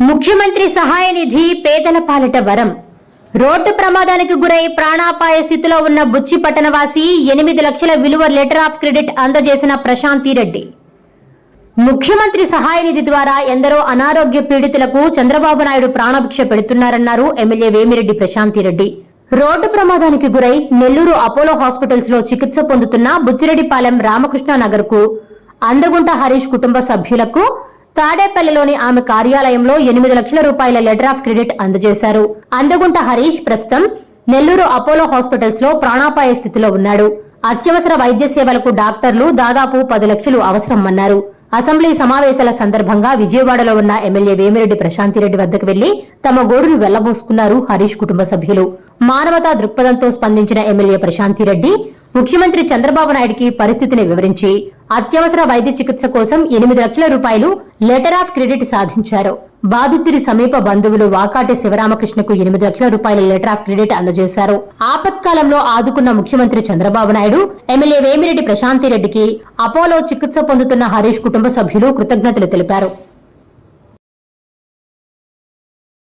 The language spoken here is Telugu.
ముఖ్యమంత్రి సహాయ నిధి పేదల పాలిట వరం. రోడ్డు ప్రమాదానికి గురై ప్రాణాపాయ స్థితిలో ఉన్న బుచ్చి పట్టణవాసి 8 లక్షల విలువ లెటర్ ఆఫ్ క్రెడిట్ అందజేసిన ప్రశాంతి రెడ్డి. ముఖ్యమంత్రి సహాయ నిధి ద్వారా ఎందరో అనారోగ్య పీడితులకు చంద్రబాబు నాయుడు ప్రాణభిక్ష పెడుతున్నారన్నారు ఎమ్మెల్యే వేమిరెడ్డి ప్రశాంతి రెడ్డి. రోడ్డు ప్రమాదానికి గురై నెల్లూరు అపోలో హాస్పిటల్స్ లో చికిత్స పొందుతున్న బుచ్చిరెడ్డిపాలెం రామకృష్ణ నగర్ కు అందగుంట హరీష్ కుటుంబ సభ్యులకు తాడేపల్లిలోని ఆమె కార్యాలయంలో 8 లక్షల రూపాయల లెటర్ ఆఫ్ క్రెడిట్ అందజేశారు. అందగుంట హరీష్ ప్రస్తుతం నెల్లూరు అపోలో హాస్పిటల్స్ లో ప్రాణాపాయ స్థితిలో ఉన్నాడు. అత్యవసర వైద్య సేవలకు డాక్టర్లు దాదాపు 10 లక్షలు అవసరమన్నారు. అసెంబ్లీ సమావేశాల సందర్భంగా విజయవాడలో ఉన్న ఎమ్మెల్యే వేమిరెడ్డి ప్రశాంతిరెడ్డి వద్దకు వెళ్లి తమ గోడును వెళ్లబోసుకున్నారు హరీష్ కుటుంబ సభ్యులు. మానవతా దృక్పథంతో స్పందించిన ఎమ్మెల్యే ప్రశాంతిరెడ్డి ముఖ్యమంత్రి చంద్రబాబు నాయుడికి పరిస్థితిని వివరించి అత్యవసర వైద్య చికిత్స కోసం 8 లక్షల రూపాయలు లెటర్ ఆఫ్ క్రెడిట్ సాధించారు. బాధితుడి సమీప బంధువులు వాకాటి శివరామకృష్ణకు 8 లక్షల రూపాయల లెటర్ ఆఫ్ క్రెడిట్ అందజేశారు. ఆపత్కాలంలో ఆదుకున్న ముఖ్యమంత్రి చంద్రబాబు నాయుడు, ఎమ్మెల్యే వేమిరెడ్డి ప్రశాంతిరెడ్డికి అపోలో చికిత్స పొందుతున్న హరీష్ కుటుంబ సభ్యులు కృతజ్ఞతలు తెలిపారు.